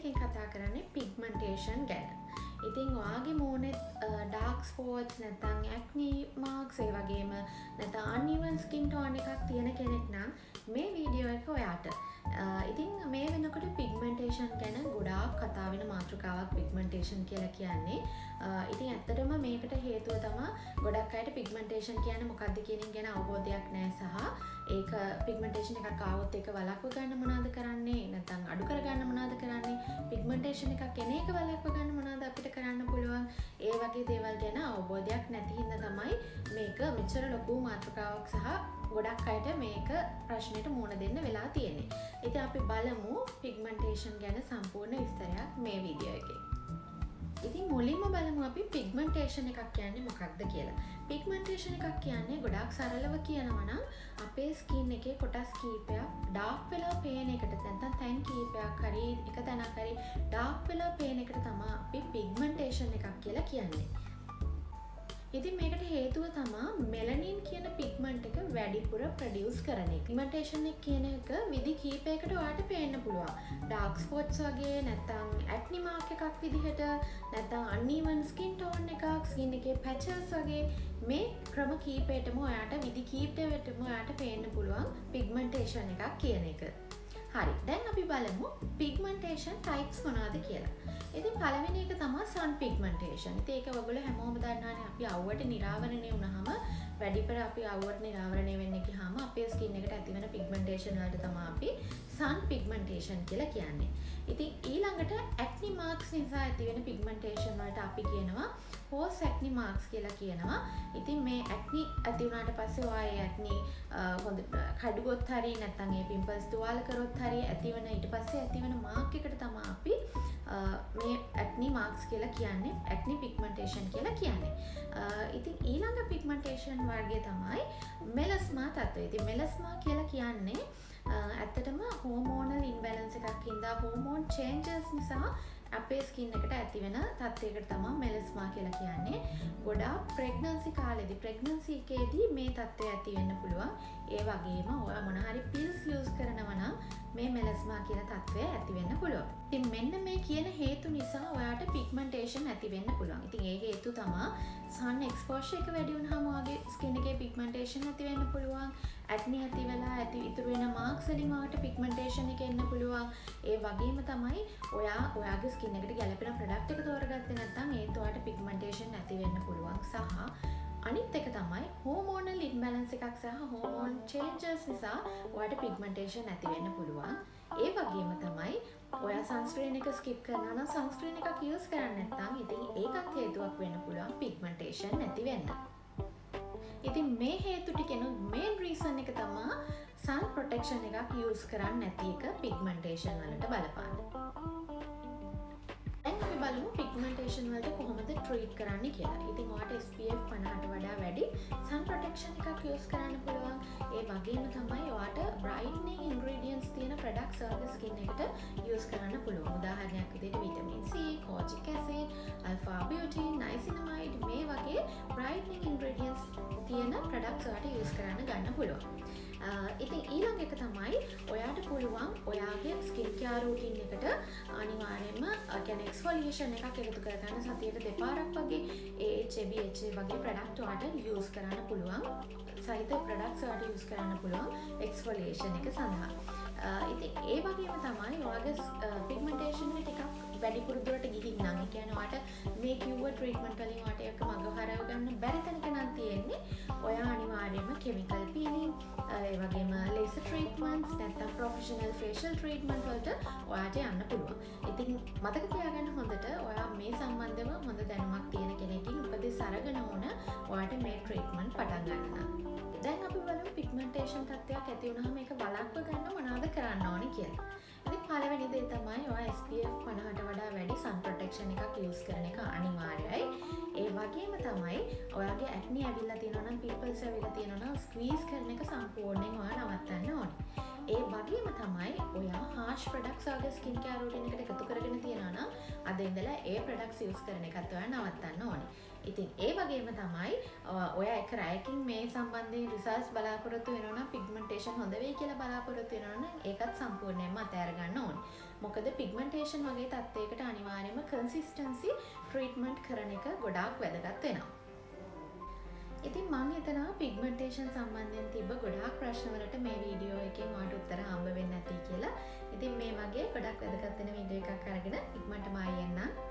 එකෙන් කතා කරන්නේ පිග්මන්ටේෂන් ගැන. ඉතින් ඔයාගේ මූණේ ඩාර්ක් ස්පොට්ස් නැත්නම් ඇක්නි මාක්ස් ඒ වගේම නැත්නම් අන්ඉවන් ස්කින් ටෝන් එකක් තියෙන කෙනෙක් නම් මේ වීඩියෝ එක ඔයාට. ඉතින් මේ වෙනකොට පිග්මන්ටේෂන් ගැන ගොඩාක් කතා වෙන මාතෘකාවක් පිග්මන්ටේෂන් කියලා කියන්නේ. ඉතින් ඇත්තටම මේකට හේතුව තමයි ගොඩක් අයට පිග්මන්ටේෂන් කියන්නේ මොකක්ද කියන එක ගැන අවබෝධයක් නැහැ සහ ඒක පිග්මන්ටේෂන් එකක් ආවොත් ඒක වළක්ව ගන්න මොනවද කරන්නේ නැත්නම් අඩු කර ගන්න මොනවද කරන්නේ පිග්මන්ටේෂන් එකක් එන එක වළක්ව ගන්න මොනවද අපිට කරන්න පුළුවන් ඒ වගේ දේවල් ගැන අවබෝධයක් නැති හින්දා තමයි මේක මෙච්චර ලොකු මාතෘකාවක් සහ ගොඩක් අයට මේක ප්‍රශ්නෙට මුහුණ දෙන්න වෙලා තියෙන්නේ. ඉතින් අපි බලමු පිග්මන්ටේෂන් ගැන සම්පූර්ණ විස්තරයක් මේ වීඩියෝ එකේ. ඉතින් මුලින්ම බලමු අපි පිග්මන්ටේෂන් එකක් කියන්නේ මොකක්ද කියලා. පිග්මන්ටේෂන් එකක් කියන්නේ ගොඩාක් සරලව කියනවා නම් අපේ ස්කින් එකේ කොටස් කීපයක් ඩාර්ක් වෙලා පේන එකට නැත්නම් තැන් කීපයක් හරි එක තැනක් හරි ඩාර්ක් වෙලා පේන එකට තමයි අපි පිග්මන්ටේෂන් එකක් කියලා කියන්නේ. ඉතින් මේකට හේතුව තමයි මෙලනින් කියන පිග්මන්ට් එක වැඩිපුර ප්‍රොඩියුස් කරන එක. පිග්මන්ටේෂන් එක කියන එක විදි කීපයකට ඔයාලට පේන්න පුළුවන්. ඩාර්ක් ස්පොට්ස් වගේ නැත්නම් ඇක්නි මාක් එකක් විදිහට නැත්නම් අන්ಈවන් ස්කින් ටෝන් එකක්, ස්කින් එකේ පැචස් වගේ මේ ක්‍රම කීපයටම ඔයාලට විදි කීපයකටම ඔයාලට පේන්න පුළුවන් පිග්මන්ටේෂන් එකක් කියන එක. හරි. දැන් අපි බලමු පිග්මන්ටේෂන් ටයිප්ස් මොනවද කියලා. ඉතින් පළවෙනි එක තමයි සන් පිග්මන්ටේෂන්. ඉතින් ඒක ඔයගොල්ලෝ හැමෝම දන්නානේ අපි අවුවට නිරාවරණය වුණාම වැඩිපුර අපි අවුවට නිරාවරණය වෙන්නේ ගියාම අපේ ස්කින් එකට ඇතිවෙන පිග්මන්ටේෂන් වලට තමයි අපි සන් පිග්මන්ටේෂන් කියලා කියන්නේ. ඉතින් ඊළඟට ඇක්නි මාක්ස් නිසා ඇතිවෙන පිග්මන්ටේෂන් වලට අපි කියනවා පෝස්ට් ඇක්නි මාක්ස් කියලා කියනවා. ඉතින් මේ ඇක්නි ඇති වුණාට පස්සේ ඔයා ඒ ඇක්නි හොඳ කඩුගොත් හරි නැත්නම් ඒ පිම්පල්ස් තුවාල කරොත් හරි ඇතිවෙන ඊට පස්සේ ඇතිවෙන මාක් එකට තමයි අපි මේ ඇක්නි මාක්ස් කියලා කියන්නේ ඇක්නි පිග්මන්ටේෂන් කියලා කියන්නේ. ඉතින් ඊළඟ පිග්මන්ටේෂන් වර්ගය තමයි මෙලස්මා තත්ත්වය. ඉතින් මෙලස්මා කියලා කියන්නේ ඇත්තටම හෝමෝනල් ඉම්බැලන්ස් එකක් හින්දා හෝමෝන් චේන්ජස් නිසා අපේ ස්කින් එකට ඇතිවෙන තත්ත්වයකට තමයි මෙලස්මා කියලා කියන්නේ. ගොඩාක් ප්‍රෙග්නන්සි කාලෙදී ප්‍රෙග්නන්සි එකේදී මේ තත්ත්වය ඇති වෙන්න පුළුවන්. ඒ වගේම ඔයා මොන හරි පිල්ස් යූස් කරනවා නම් මේ මෙලස්මා කියන තත්ත්වය ඇති වෙන්න පුළුවන්. ඉතින් මෙන්න මේ කියන හේතු නිසා ඔයාට පිග්මන්ටේෂන් ඇති වෙන්න පුළුවන්. ඉතින් ඒ හේතු තමයි සන් එක්ස්පෝෂර් එක වැඩි වුණාම ඔයාගේ ස්කින් එකේ පිග්මන්ටේෂන් ඇති වෙන්න පුළුවන්. ඇක්නි ඇති වෙලා ඇති ඉතුරු වෙන මාක්ස් වලින් ඔයාට පිග්මන්ටේෂන් එක එන්න පුළුවන්. ඒ වගේම තමයි ඔයාගේ ස්කින් එකට ගැලපෙන ප්‍රොඩක්ට් එක තෝරගත්තේ නැත්නම් ඒත් ඔයාට පිග්මන්ටේෂන් ඇති වෙන්න පුළුවන්. සහ අනිත් එක තමයි හෝමෝනල් ඉම්බැලන්ස් එකක් සහ හෝමෝන් චේන්ජස් නිසා ඔයාට පිග්මන්ටේෂන් ඇති වෙන්න පුළුවන්. ඒ වගේම තමයි ඔයා සන්ස්ක්‍රීන් එක ස්කිප් කරනවා නම් සන්ස්ක්‍රීන් එකක් යූස් කරන්නේ නැත්නම් ඉතින් ඒකත් හේතුවක් වෙන්න පුළුවන් පිග්මන්ටේෂන් නැති වෙන්න. ඉතින් මේ හේතු ටිකෙනුත් මේන් රීසන් එක තමයි සන් ප්‍රොටෙක්ෂන් එකක් යූස් කරන්නේ නැති එක පිග්මන්ටේෂන් වලට බලපාන. දැන් අපි බලමු පිග්මන්ටේෂන් වලට කොහොමද ට්‍රීට් කරන්න කියලා. ඉතින් ඔයාට SPF 50ට වඩා වැඩි සන් ප්‍රොටෙක්ෂන් එකක් යූස් කරන්න පුළුවන්. ඒ වගේම තමයි ඔයාට බ්‍රයිට්නින් ඉන්ග්‍රීඩියන්ට්ස් තියෙන ප්‍රොඩක්ට්ස් ඔයාගේ ස්කින් එකට යූස් කරන්න පුළුවන්. උදාහරණයක් විදිහට විටමින් C, කොජික් ඇසිඩ්, අල්ෆා බියුටින්, නයිසිනමයිඩ් මේ වගේ බ්‍රයිට්නින් ඉන්ග්‍රීඩියන්ට්ස් තියෙන ප්‍රොඩක්ට්ස් ඔයාට යූස් කරන්න ගන්න පුළුවන්. ඉතින් ඊළඟ එක තමයි ඔයාට පුළුවන් ඔයාගේ ස්කින් කෙයාර් රූටින් එකට අනිවාර්යයෙන්ම කියන්නේ එක්ස්ෆෝලියේෂන් එකක් එකතු කරගන්න සතියට දෙපාරක් වගේ AHA BHA වගේ ප්‍රොඩක්ට් ඔයාට යූස් කරන්න පුළුවන්. සහිත ප්‍රොඩක්ට්ස් ඔයාට යූස් කරන්න පුළුවන් එක්ස්ෆෝලියේෂන් එක සඳහා. ඉතින් ඒ වගේම තමයි ඔයාගේ පිග්මන්ටේෂන් එක ටිකක් වැඩිපුර දුරට ගිහින් නම් ඒ කියන්නේ ඔයාට මේ කිව්ව ට්‍රීට්මන්ට් වලින් ඔයාට ඒක මඟ හරව ගන්න බැරි තැනක නම් තියෙන්නේ ඔයා අනිවාර්යයෙන්ම කෙමිකල් පීලිං ඒ වගේම ලේසර් ට්‍රීට්මන්ට්ස් නැත්නම් ප්‍රොෆෙෂනල් ෆේෂියල් ට්‍රීට්මන්ට් වලට ඔයාට යන්න පුළුවන්. ඉතින් මතක තියාගන්න හොඳට ඔයා මේ සම්බන්ධව හොඳ දැනුමක් තියෙන කෙනෙක්ගෙන් උපදෙස් අරගෙන ඕන ඔයාට මේ ට්‍රීට්මන්ට් පටන් ගන්න නම්. දැන් අපි බලමු පිග්මන්ටේෂන් තත්ත්වයක් ඇති වුණාම මේක වළක්ව ගන්න මොනවද කරන්න ඕනේ කියලා. ඉතින් පළවෙනි දේ තමයි ඔයා SPF 50ට වඩා වැඩි සන් ප්‍රොටෙක්ෂන් එකක් යූස් කරන එක අනිවාර්යයි. ඒ වගේම තමයි ඔයාගේ ඇක්නි ඇවිල්ලා තියෙනවා නම් පිම්පල්ස් ඇවිල්ලා තියෙනවා නම් ස්ක්වීස් කරන එක සම්පූර්ණයෙන් ඔයා නවත්තන්න ඕනේ. ඒ වගේම තමයි ඔයා harsh products ඔයාගේ ස්කින් කෙයාර් රූටින් එකට එකතු කරගෙන තියෙනවා නම් අද ඉඳලා ඒ products යූස් කරන එකත් ඔයා නවත්තන්න ඕනේ. ඉතින් ඒ වගේම තමයි ඔයා එක රැයකින් මේ සම්බන්ධයෙන් රිසල්ට්ස් බලාපොරොත්තු වෙනවා නම් පිග්මන්ටේෂන් හොඳ වෙයි කියලා බලාපොරොත්තු වෙනවා නම් ඒකත් සම්පූර්ණයෙන්ම අතහැර ගන්න ඕනේ. මොකද පිග්මන්ටේෂන් වගේ තත්ත්වයකට අනිවාර්යයෙන්ම කන්සිස්ටන්සි ට්‍රීට්මන්ට් කරන එක ගොඩාක් වැදගත් වෙනවා. ඉතින් මං හිතනවා පිග්මන්ටේෂන් සම්බන්ධයෙන් තිබ්බ ගොඩාක් ප්‍රශ්නවලට මේ වීඩියෝ එකෙන් ඔයාලට උත්තර හම්බ වෙන්නේ නැති කියලා. ඉතින් මේ වගේ ගොඩක් වැදගත් වෙන වීඩියෝ එකක් අරගෙන ඉක්මනටම ආයෙ එන්නම්.